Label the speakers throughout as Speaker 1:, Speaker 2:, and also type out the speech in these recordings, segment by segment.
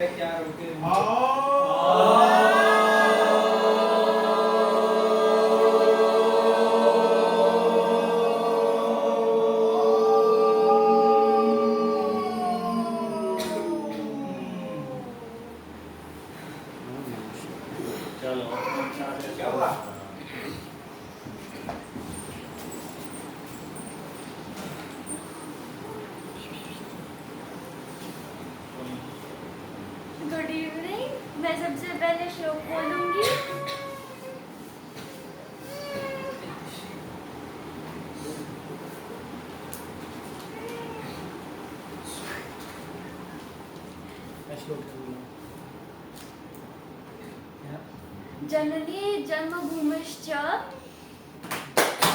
Speaker 1: क्या रुके चलो क्या हुआ?
Speaker 2: Good evening. मैं सबसे पहले श्लोक बोलूंगी। जननी जन्मभूमिश्च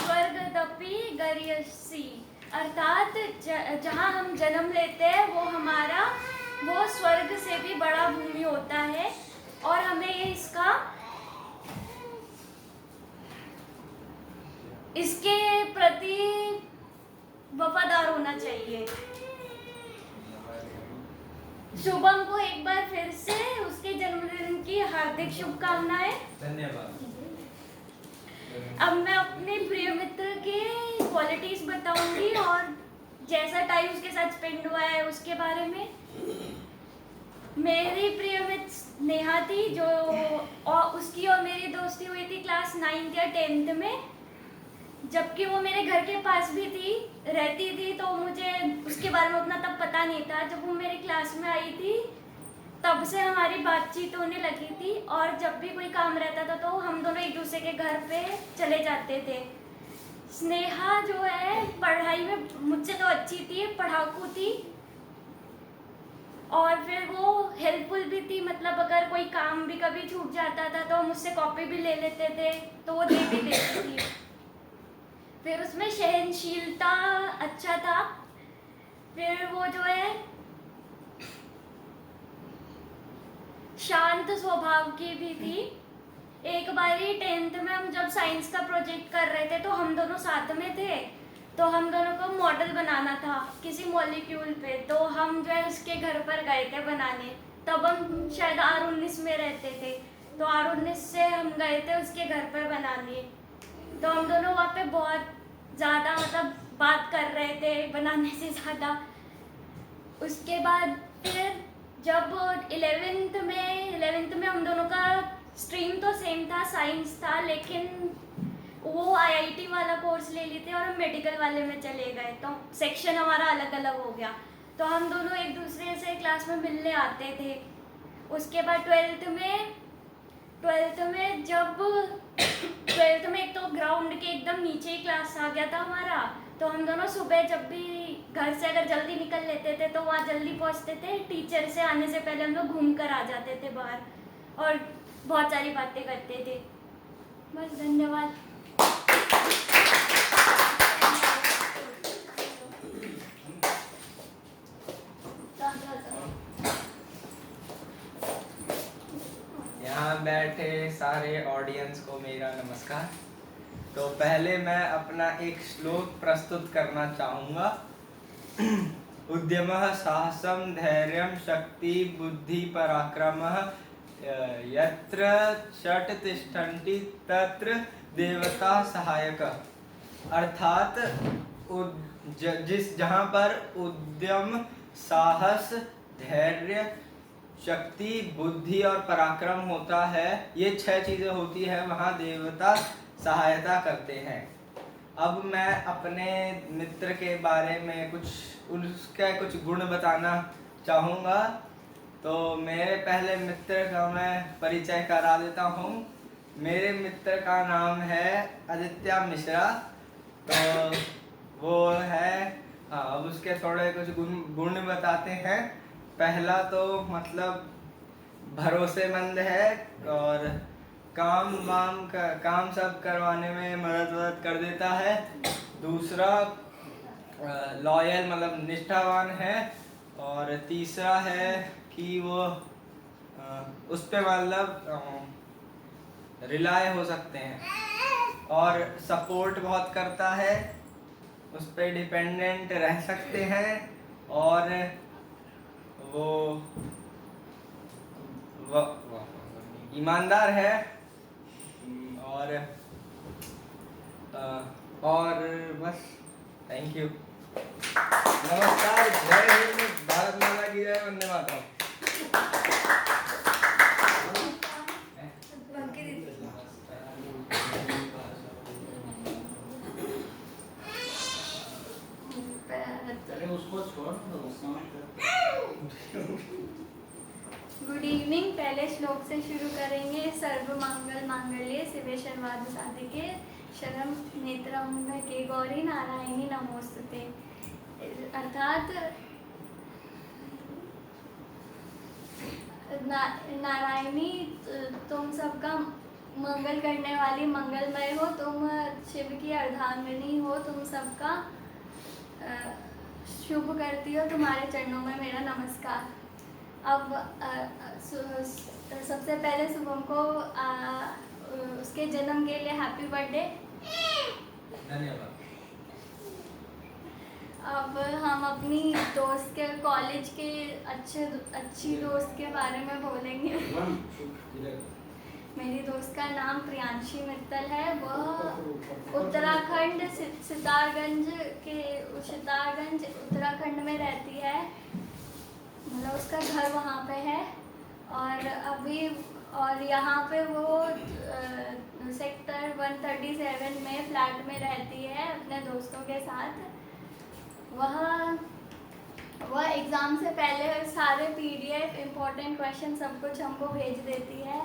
Speaker 2: स्वर्गदपि गरीयसी। अर्थात जहाँ हम जन्म लेते हैं वो स्वर्ग से भी बड़ा भूमि होता है और हमें इसके प्रति वफादार होना चाहिए। शुभम को एक बार फिर से उसके जन्मदिन की हार्दिक शुभकामनाएं।
Speaker 1: धन्यवाद।
Speaker 2: अब मैं अपने प्रिय मित्र के क्वालिटीज बताऊंगी और जैसा टाइम उसके साथ स्पेंड हुआ है उसके बारे में। मेरी प्रिय मित्र नेहा थी जो और उसकी और मेरी दोस्ती हुई थी क्लास 9th या 10th में, जबकि वो मेरे घर के पास भी रहती थी, तो मुझे उसके बारे में उतना तब पता नहीं था। जब वो मेरी क्लास में आई थी तब से हमारी बातचीत होने लगी थी और जब भी कोई काम रहता था तो हम दोनों एक दूसरे के घर पे चले जाते थे। स्नेहा जो है पढ़ाई में मुझसे तो अच्छी थी, पढ़ाकू थी और फिर वो हेल्पफुल भी थी। मतलब अगर कोई काम भी कभी छूट जाता था तो मुझसे कॉपी भी ले लेते थे तो वो दे भी देती थी। फिर उसमें सहनशीलता अच्छा था। फिर वो जो है शांत स्वभाव की भी थी। एक बारी 10th में हम जब साइंस का प्रोजेक्ट कर रहे थे तो हम दोनों साथ में थे, तो हम दोनों को मॉडल बनाना था किसी मॉलिक्यूल पे, तो हम जो है उसके घर पर गए थे बनाने। तब हम शायद R19 में रहते थे, तो R19 से हम गए थे उसके घर पर बनाने। तो हम दोनों वहाँ पे बहुत ज़्यादा मतलब बात कर रहे थे बनाने से ज़्यादा। उसके बाद फिर जब 11th में हम दोनों का स्ट्रीम तो सेम था, साइंस था, लेकिन वो IIT वाला कोर्स ले ली थी और हम मेडिकल वाले में चले गए, तो सेक्शन हमारा अलग अलग हो गया। तो हम दोनों एक दूसरे से क्लास में मिलने आते थे। उसके बाद 12th में जब 12th में एक तो ग्राउंड के एकदम नीचे ही क्लास आ गया था हमारा, तो हम दोनों सुबह जब भी घर से अगर जल्दी निकल लेते थे तो वहाँ जल्दी पहुँचते थे। टीचर से आने से पहले हम लोग घूम कर आ जाते थे बाहर और बहुत सारी बातें करते थे। बस, धन्यवाद।
Speaker 1: यहाँ बैठे सारे ऑडियंस को मेरा नमस्कार। तो पहले मैं अपना एक श्लोक प्रस्तुत करना चाहूँगा। उद्यमः साहसं धैर्यं शक्ति बुद्धि पराक्रमः यत्र षट् तिष्ठन्ति तत्र देवता सहायकः। अर्थात जहाँ पर उद्यम, साहस, धैर्य, शक्ति, बुद्धि और पराक्रम होता है, ये 6 चीज़ें होती है, वहाँ देवता सहायता करते हैं। अब मैं अपने मित्र के बारे में उसका कुछ गुण बताना चाहूँगा। तो मेरे पहले मित्र का मैं परिचय करा देता हूँ। मेरे मित्र का नाम है आदित्य मिश्रा। तो वो है, अब उसके थोड़े कुछ गुण बताते हैं। पहला तो मतलब भरोसेमंद है और काम सब करवाने में मदद कर देता है। दूसरा लॉयल मतलब निष्ठावान है। और तीसरा है कि वो उस पे मतलब रिलाय हो सकते हैं और सपोर्ट बहुत करता है, उस पर डिपेंडेंट रह सकते हैं। और वो ईमानदार है और बस थैंक यू। नमस्कार, जय हिंद, भारत माता की जय, वंदे मातरम।
Speaker 2: Good evening. पहले श्लोक से शुरू करेंगे। सर्व मंगल मांगल्ये शिवे सर्वार्थ साधिके शरणं नेत्रम्बके गौरी नारायणी नमोस्तुते। अर्थात नारायणी तुम सबका मंगल करने वाली मंगलमय हो, तुम शिव की अर्धांगिनी हो, तुम सबका शुभ करती हो, तुम्हारे चरणों में मेरा नमस्कार। अब सबसे पहले शुभम को उसके जन्म के लिए हैप्पी बर्थडे।
Speaker 1: धन्यवाद।
Speaker 2: अब हम अपनी दोस्त के कॉलेज के अच्छी दोस्त के बारे में बोलेंगे। मेरी दोस्त का नाम प्रियांशी मित्तल है। वह उत्तराखंड सितारगंज उत्तराखंड में रहती है, मतलब उसका घर वहाँ पे है। और यहाँ पे वो सेक्टर 137 में फ्लैट में रहती है अपने दोस्तों के साथ। वह एग्ज़ाम से पहले सारे PDF इम्पोर्टेंट क्वेश्चन सब कुछ हमको भेज देती है,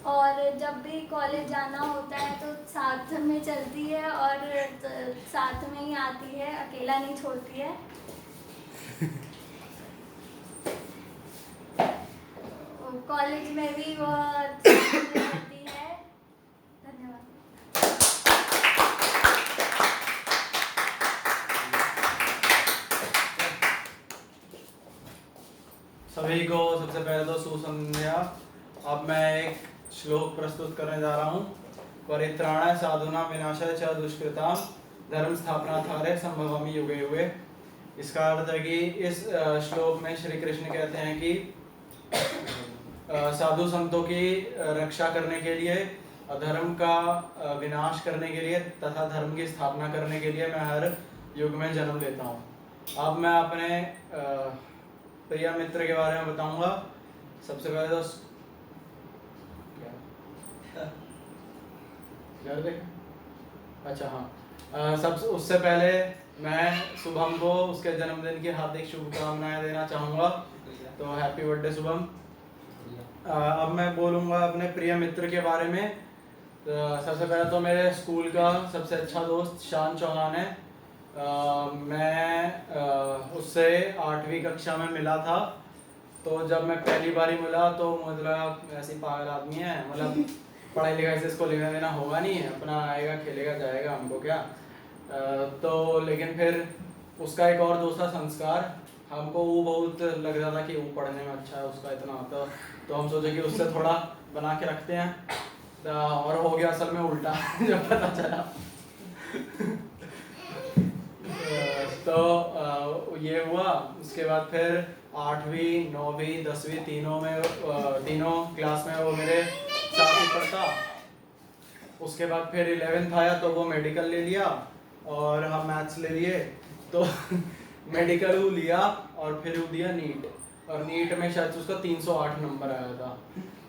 Speaker 2: और जब भी कॉलेज जाना होता है तो साथ में चलती है और साथ में ही आती है, अकेला नहीं छोड़ती है। कॉलेज में भी वह रहती है। धन्यवाद।
Speaker 3: सभी को सबसे पहले तो सुसंध्या। अब मैं एक श्लोक प्रस्तुत करने जा रहा हूँ। परित्राणाय साधूनां विनाशाय च दुष्कृतां धर्म स्थापनार्थाय संभवामि युगे युगे। इसका अर्थ है कि इस श्लोक में श्री कृष्ण कहते हैं कि साधु संतों की रक्षा करने के लिए, अधर्म का विनाश करने के लिए तथा धर्म की स्थापना करने के लिए मैं हर युग में जन्म लेता हूँ। अब मैं अपने प्रिय मित्र के बारे में बताऊंगा। सबसे पहले तो अच्छा हाँ, उससे पहले मैं शुभम को उसके जन्मदिन की हार्दिक शुभकामनाएं देना चाहूँगा। तो हैप्पी बर्थडे शुभम। अब मैं बोलूँगा अपने प्रिय मित्र के बारे में। सबसे पहले तो मेरे स्कूल का सबसे अच्छा दोस्त शान चौहान है। मैं उससे 8वीं कक्षा में मिला था। तो जब मैं पहली बारी मिला तो मुझे लगा ऐसी पागल आदमी है, मतलब पढ़ाई लिखाई से इसको लेना देना होगा नहीं, अपना आएगा खेलेगा जाएगा, हमको क्या। तो लेकिन फिर उसका एक और दोस्त था संस्कार। हमको वो बहुत लग रहा था कि वो पढ़ने में अच्छा है, उसका इतना आता, तो हम सोचे कि उससे थोड़ा बना के रखते हैं। और हो गया असल में उल्टा जब पता चला। तो ये हुआ। उसके बाद फिर 8वीं 9वीं 10वीं तीनों क्लास में वो मेरे साथ ही पढ़ता। उसके बाद फिर 11th आया तो वो मेडिकल ले लिया और हम मैथ्स ले लिए। तो मेडिकल वो लिया और फिर वो दिया नीट, और नीट में शायद उसका 308 नंबर आया था।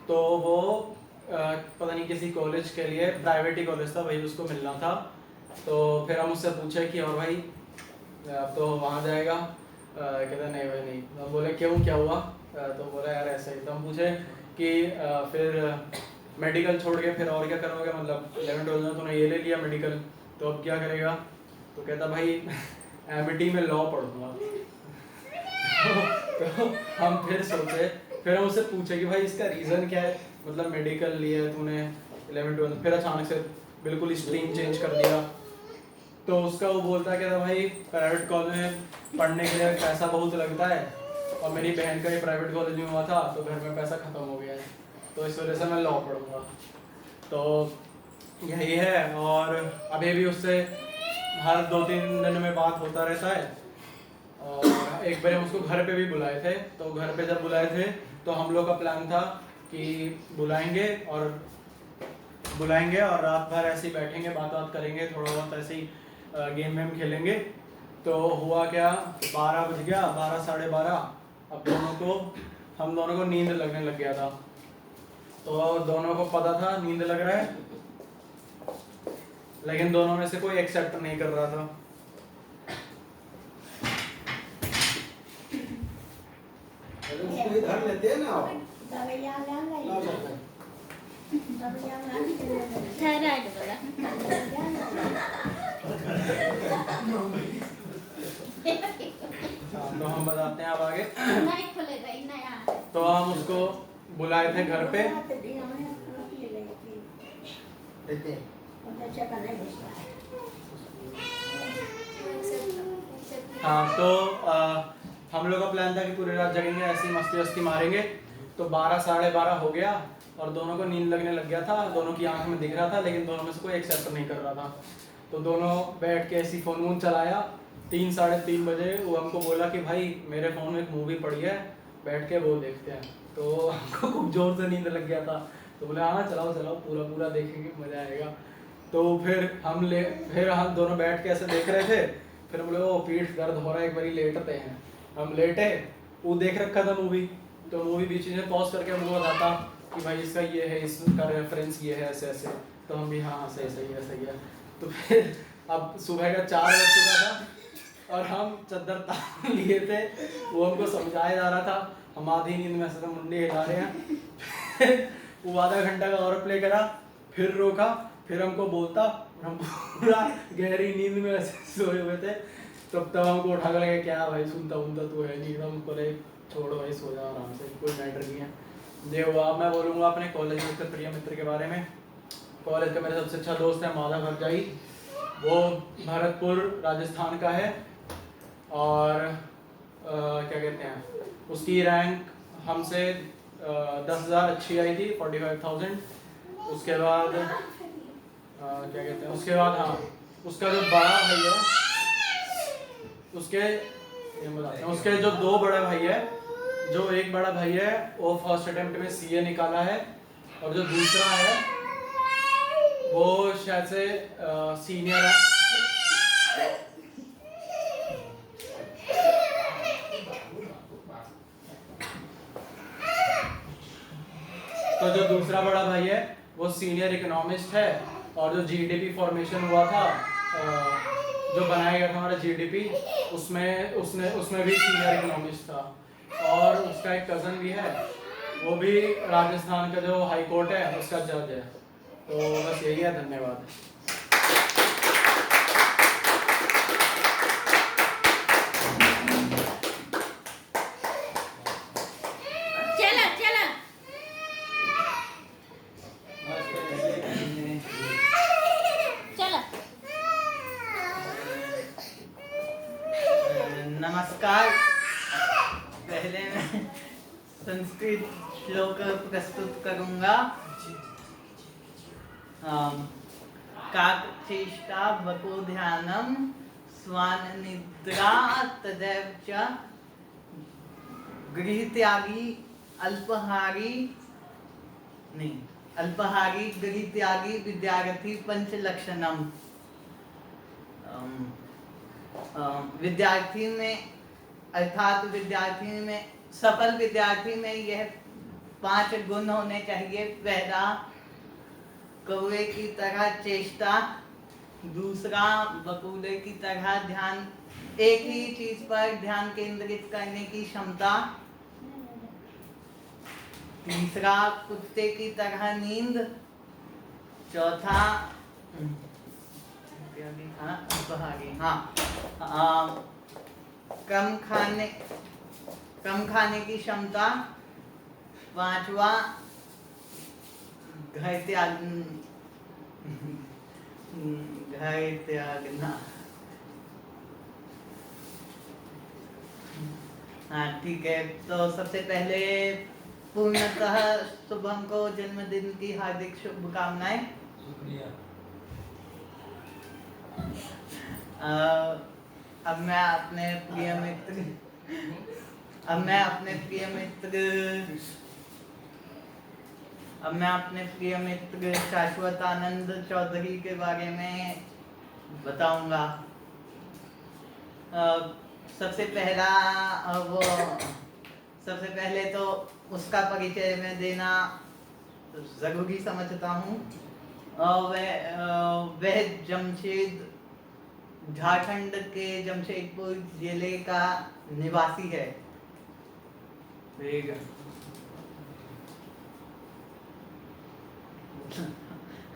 Speaker 3: तो वो पता नहीं किसी कॉलेज के लिए, प्राइवेट ही कॉलेज था, वही उसको मिलना था। तो फिर हम उससे पूछे कि और भाई अब तो वहाँ जाएगा। कहता नहीं भाई नहीं। तो बोले क्यों, क्या हुआ? तो बोला यार ऐसे ही। तो हम पूछे कि फिर मेडिकल छोड़ के फिर और क्या करोगे, मतलब 11th-12th में तूने ये ले लिया मेडिकल, तो अब क्या करेगा? तो कहता भाई MIT में लॉ पढ़ूंगा। तो हम फिर सोचे, फिर हम उससे पूछे कि भाई इसका रीज़न क्या है, मतलब मेडिकल लिया है तूने 11th-12th, फिर अचानक से बिल्कुल स्ट्रीम चेंज कर दिया। तो उसका वो बोलता है कि भाई प्राइवेट कॉलेज में पढ़ने के लिए पैसा बहुत लगता है, और मेरी बहन का ही प्राइवेट कॉलेज में हुआ था, तो घर में पैसा ख़त्म हो गया है, तो इस वजह से मैं लॉ पढ़ूंगा। तो यही है। और अभी भी उससे हर 2-3 दिन में बात होता रहता है। और एक बार हम उसको घर पे भी बुलाए थे। तो घर पे जब बुलाए थे तो हम लोग का प्लान था कि बुलाएंगे और रात भर ऐसे ही बैठेंगे, बात करेंगे, थोड़ा बहुत ऐसे ही गेम वेम खेलेंगे। तो हुआ क्या, 12 बज गया, 12 साढ़े 12। अब हम दोनों को नींद लगने लग गया था। तो दोनों को पता था नींद लग रहा है, लेकिन दोनों में से कोई एक्सेप्ट नहीं कर रहा था।
Speaker 4: इधर लेते हैं ना
Speaker 2: थायराइड वाला।
Speaker 3: तो हम बताते हैं अब आगे।
Speaker 2: नहीं खुलेगा ही नया।
Speaker 3: तो हम उसको बुलाए थे घर पे। हाँ, तो हम लोग का प्लान था कि पूरी रात जगेंगे, ऐसी मस्ती वस्ती मारेंगे। तो 12 साढ़े 12 हो गया और दोनों को नींद लगने लग गया था। दोनों की आंख में दिख रहा था, लेकिन दोनों में से कोई एक्सेप्ट नहीं कर रहा था। तो दोनों बैठ के ऐसी फ़ोन वोन चलाया। 3 साढ़े 3 बजे वो हमको बोला कि भाई मेरे फ़ोन में एक मूवी पड़ी है, बैठ के वो देखते हैं। तो हमको खूब जोर से नींद लग गया था। तो बोले हाँ चलाओ पूरा देखेंगे, मज़ा आएगा। तो फिर हम दोनों बैठ के ऐसे देख रहे थे। फिर बोले वो पीठ दर्द हो रहा है, एक बारी लेटते हैं। हम लेटे, वो देख रखा था मूवी। तो मूवी बीच में पॉज करके हमको बताता कि भाई इसका ये है, इसका रेफरेंस ये है, ऐसे ऐसे। तो हम भी हाँ सही है। तो फिर अब सुबह का 4 बज चुका था और हम चद्दर तान लिए थे। वो हमको समझाया जा रहा था, हम आधी नींद में ऐसे मुंडी हिला रहे हैं। वो आधा घंटा का और प्ले करा, फिर रोका, फिर हमको बोलता। हम पूरा गहरी नींद में ऐसे सोए हुए थे। तब हमको उठा कर लगे क्या भाई सुनता तू है नहीं, एकदम बोले छोड़ो भाई सो जाओ आराम से, कोई मैटर नहीं है। ये हुआ। मैं बोलूँगा अपने कॉलेज के प्रिय मित्र के बारे में। कॉलेज का मेरा सबसे अच्छा दोस्त है माधव हरजाई। वो भरतपुर राजस्थान का है और क्या कहते हैं, उसकी रैंक हमसे 10,000 अच्छी आई थी, 45,000। उसके बाद क्या कहते हैं, उसके बाद हाँ उसका जो बड़ा भाई है, उसके जो 2 बड़े भाई है, जो एक बड़ा भाई है वो फर्स्ट अटेम्प्ट में सीए निकाला है और जो दूसरा है वो शायद से सीनियर है। तो जो दूसरा बड़ा भाई है वो सीनियर इकोनॉमिस्ट है और जो जीडीपी फॉर्मेशन हुआ था, जो बनाया गया था हमारा जीडीपी, उसमें भी सीनियर इकोनॉमिस्ट था। और उसका एक कज़न भी है, वो भी राजस्थान का जो हाई कोर्ट है उसका जज है। तो बस यही है, धन्यवाद।
Speaker 1: नमस्कार। पहले मैं संस्कृत श्लोक प्रस्तुत करूंगा। काकचेष्टा बको ध्यानम स्वान निद्रा तदैव च गृहत्यागी अल्पहारी गृहत्यागी विद्यार्थी पंचलक्षणम। विद्यार्थी में अर्थात विद्यार्थी में सफल विद्यार्थी में यह 5 गुण होने चाहिए। पहला, कौवे की तरह चेष्टा। दूसरा, बगुले की तरह ध्यान, एक ही चीज पर ध्यान केंद्रित करने की क्षमता। तीसरा, कुत्ते की तरह नींद। चौथा, कम खाने की क्षमता। पांचवा, घर त्यागना। हाँ ठीक है। तो सबसे पहले पूर्णतः शुभम को जन्मदिन की हार्दिक शुभकामनाएं। शुक्रिया। अब मैं अपने प्रिय मित्र
Speaker 4: अब मैं अपने प्रिय मित्र शाश्वत आनंद चौधरी के बारे में बताऊंगा। सबसे पहले तो उसका परिचय मैं देना जरूरी समझता हूँ। वह झारखंड के जमशेदपुर जिले का निवासी है।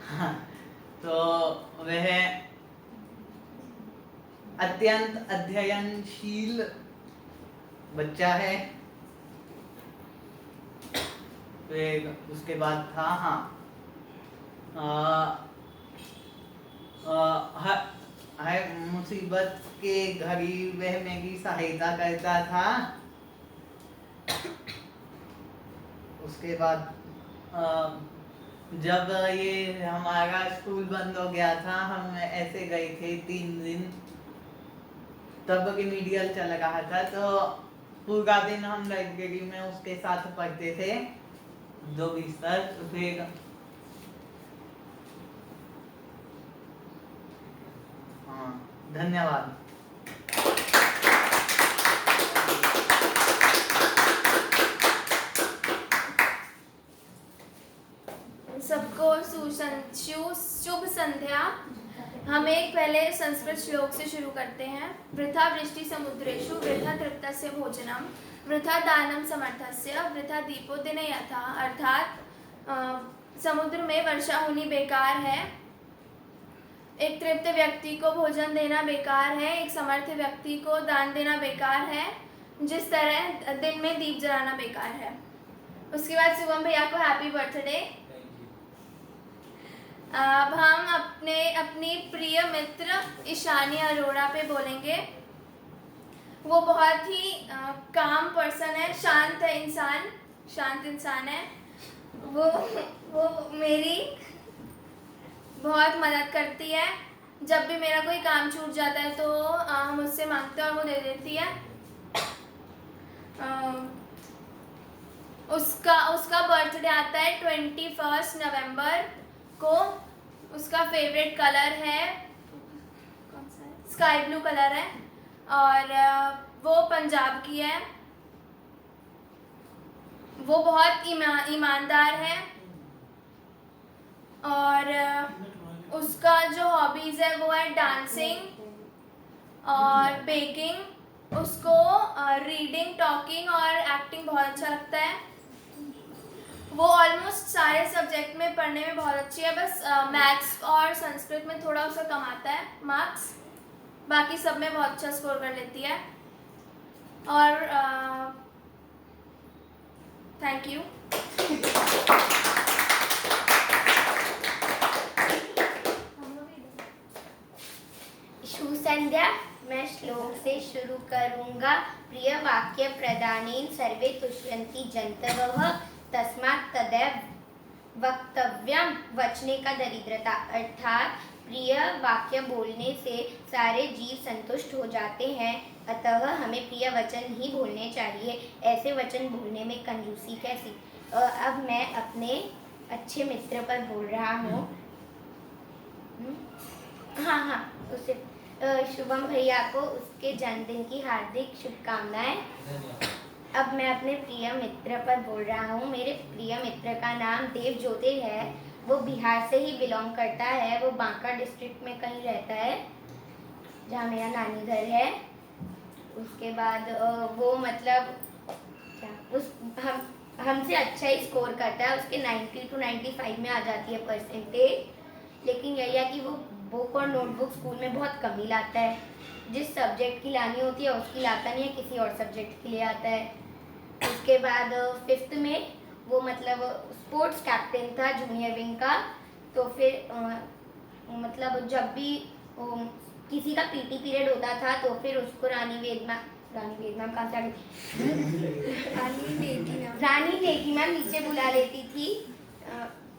Speaker 4: हाँ, तो वह अत्यंत अध्ययनशील बच्चा है। फिर उसके बाद था हर मुसीबत के घड़ी वह मेरी सहायता करता था। उसके बाद जब ये हमारा स्कूल बंद हो गया था, हम ऐसे गए थे 3 दिन, तब रिमीडियल चल रहा था, तो पूरा दिन हम लाइब्रेरी में उसके साथ पढ़ते थे 2 तक। फिर हाँ, धन्यवाद।
Speaker 2: सबको शुभ संध्या। हम एक पहले संस्कृत श्लोक से शुरू करते हैं। वृथा वृष्टि समुद्रेषु वृथा तृप्तस्य भोजनम वृथा दानम समर्थस्य वृथा दीपो दिन यथा। अर्थात समुद्र में वर्षा होनी बेकार है, एक तृप्त व्यक्ति को भोजन देना बेकार है, एक समर्थ व्यक्ति को दान देना बेकार है, जिस तरह दिन में दीप जलाना बेकार है। उसके बाद शुभम भैया को हैप्पी बर्थडे। अब हम अपनी प्रिय मित्र ईशानी अरोड़ा पे बोलेंगे। वो बहुत ही काम पर्सन है, शांत इंसान है। वो मेरी बहुत मदद करती है। जब भी मेरा कोई काम छूट जाता है तो हम उससे मांगते हैं और वो दे देती है। उसका बर्थडे आता है 21 नवंबर को। उसका फेवरेट कलर है, कौन सा है, स्काई ब्लू कलर है, और वो पंजाब की है। वो बहुत ईमानदार है, और उसका जो हॉबीज़ है वो है डांसिंग और बेकिंग। उसको रीडिंग, टॉकिंग और एक्टिंग बहुत अच्छा लगता है। वो ऑलमोस्ट सारे सब्जेक्ट में पढ़ने में बहुत अच्छी है, बस मैथ्स और संस्कृत में थोड़ा उसका कम आता है मार्क्स, बाकी सब में बहुत अच्छा स्कोर कर लेती है। और थैंक यू।
Speaker 5: शुभ संध्या। मैं श्लोक से शुरू करूंगा। प्रिय वाक्य प्रदानेन सर्वे तुष्यन्ति जन्तवः तस्मात् तदैव वक्तव्यम। वचने का दरिद्रता, अर्थात प्रिय वाक्य बोलने से सारे जीव संतुष्ट हो जाते हैं, अतः हमें प्रिय वचन ही बोलने चाहिए। ऐसे वचन बोलने में कंजूसी कैसी। अब मैं अपने अच्छे मित्र पर बोल रहा हूँ। हाँ, उसे शुभम भैया को उसके जन्मदिन की हार्दिक शुभकामनाएं। अब मैं अपने प्रिय मित्र पर बोल रहा हूँ। मेरे प्रिय मित्र का नाम देव ज्योति है। वो बिहार से ही बिलोंग करता है। वो बांका डिस्ट्रिक्ट में कहीं रहता है, जहाँ मेरा नानी घर है। उसके बाद वो मतलब हमसे अच्छा ही स्कोर करता है। उसके 90 to 95 में आ जाती है परसेंटेज। लेकिन यही है कि वो बुक और नोटबुक स्कूल में बहुत कम ही लाता है। जिस सब्जेक्ट की लानी होती है उसकी लाता नहीं है, किसी और सब्जेक्ट के लिए आता है। उसके बाद 5th में वो मतलब स्पोर्ट्स कैप्टन था जूनियर विंग का। तो फिर मतलब जब भी किसी का पीटी पीरियड होता था तो फिर उसको रानी वेद मैम कहाँ से आ गई रानी नेकी मैम नीचे बुला लेती थी।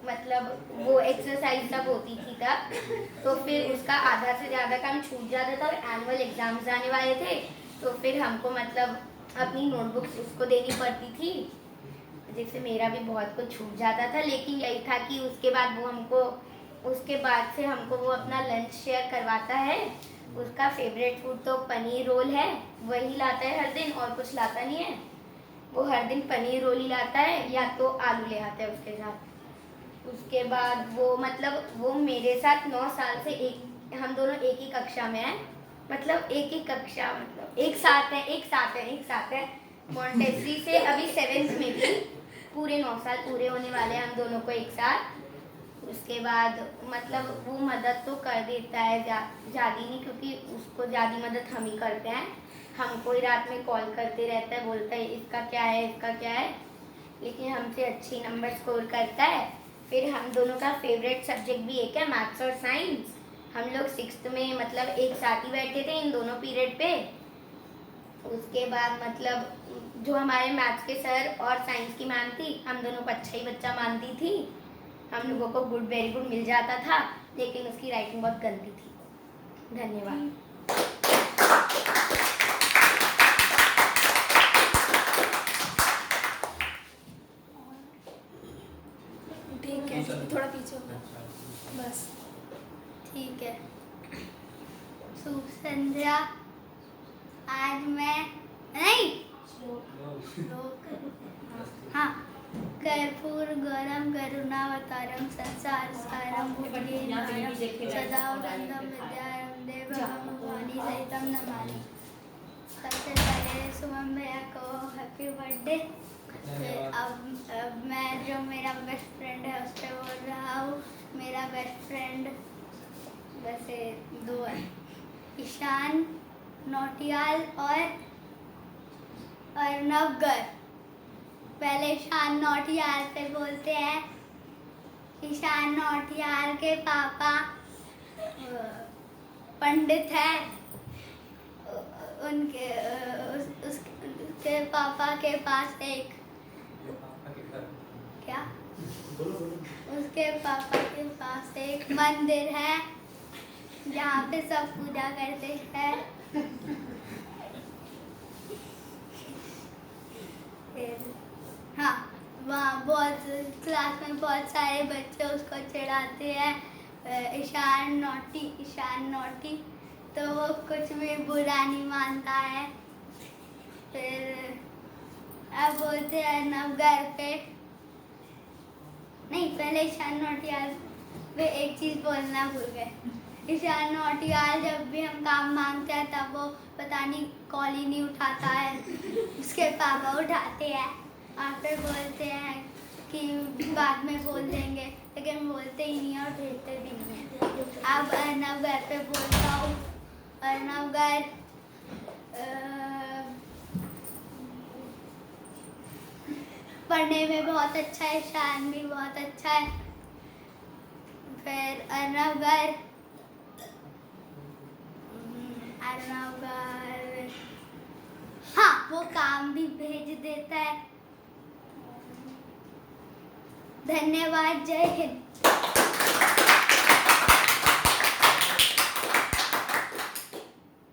Speaker 5: मतलब वो एक्सरसाइज तब होती थी तब। तो फिर उसका आधा से ज़्यादा काम छूट जाता था और एनुअल एग्जाम्स आने वाले थे, तो फिर हमको मतलब अपनी नोटबुक्स उसको देनी पड़ती थी, जिससे मेरा भी बहुत कुछ छूट जाता था। लेकिन यही था कि उसके बाद से हमको वो अपना लंच शेयर करवाता है। उसका फेवरेट फूड तो पनीर रोल है, वही लाता है हर दिन, और कुछ लाता नहीं है। वो हर दिन पनीर रोल ही लाता है, या तो आलू ले आता है उसके साथ। उसके बाद वो मेरे साथ 9 साल से हम दोनों एक ही कक्षा में हैं, मतलब एक ही कक्षा, मतलब एक साथ है। मॉन्टेसरी से अभी 7th में थी, पूरे 9 साल पूरे होने वाले हैं हम दोनों को एक साथ। उसके बाद मतलब वो मदद तो कर देता है, ज़्यादा नहीं, क्योंकि उसको ज़्यादा मदद हम ही करते हैं। हमको ही रात में कॉल करते रहता है, बोलता है इसका क्या है, लेकिन हमसे अच्छी नंबर स्कोर करता है। फिर हम दोनों का फेवरेट सब्जेक्ट भी एक है, मैथ्स और साइंस। हम लोग 6th में मतलब एक साथ ही बैठे थे इन दोनों पीरियड पे। उसके बाद मतलब जो हमारे मैथ्स के सर और साइंस की मैम थी, हम दोनों को अच्छा ही बच्चा मानती थी। हम लोगों को गुड, वेरी गुड मिल जाता था, लेकिन उसकी राइटिंग बहुत गंदी थी। धन्यवाद।
Speaker 2: ठीक है, थोड़ा पीछे हो, बस
Speaker 6: ठीक है। शुभ संध्या। आज मैं नहीं हाँ, कर्पूर गौरम करुणावतारम संसार सारम भुजगेन्द्रम सदा वन्दं विद्यारंभं देवं भवानी सहितं नमामि। सबसे पहले सुमन भैया को हैप्पी बर्थडे। अब मैं जो मेरा बेस्ट फ्रेंड है उससे बोल रहा हूँ। मेरा बेस्ट फ्रेंड वैसे 2 है, ईशान नौटियाल और अर्नव गर्ग। पहले ईशान नौटियाल पे बोलते हैं। ईशान नौटियाल के पापा पंडित हैं। उसके पापा के पास एक उसके पापा के पास एक मंदिर है जहाँ पे सब पूजा करते हैं। हाँ, वहाँ क्लास में बहुत सारे बच्चे उसको चिढ़ाते हैं, ईशान नोटी, तो वो कुछ भी बुरा नहीं मानता है। फिर अब बोलते हैं नवगर पे, नहीं पहले ईशान नौटियाल पे एक चीज़ बोलना भूल गए। ईशान नौटियाल जब भी हम काम मांगते हैं तब वो पता नहीं कॉल ही नहीं उठाता है, उसके पापा उठाते हैं और फिर बोलते हैं कि बाद में बोल देंगे, लेकिन बोलते ही नहीं और भेजते भी नहीं हैं। अब अर्नव घर पे बोलता हूँ। अर्नव घर पढ़ने में बहुत अच्छा है, ईशान भी बहुत अच्छा है। फिर अर्नव घर हाँ, वो काम भी भेज देता है। धन्यवाद। जय हिंद।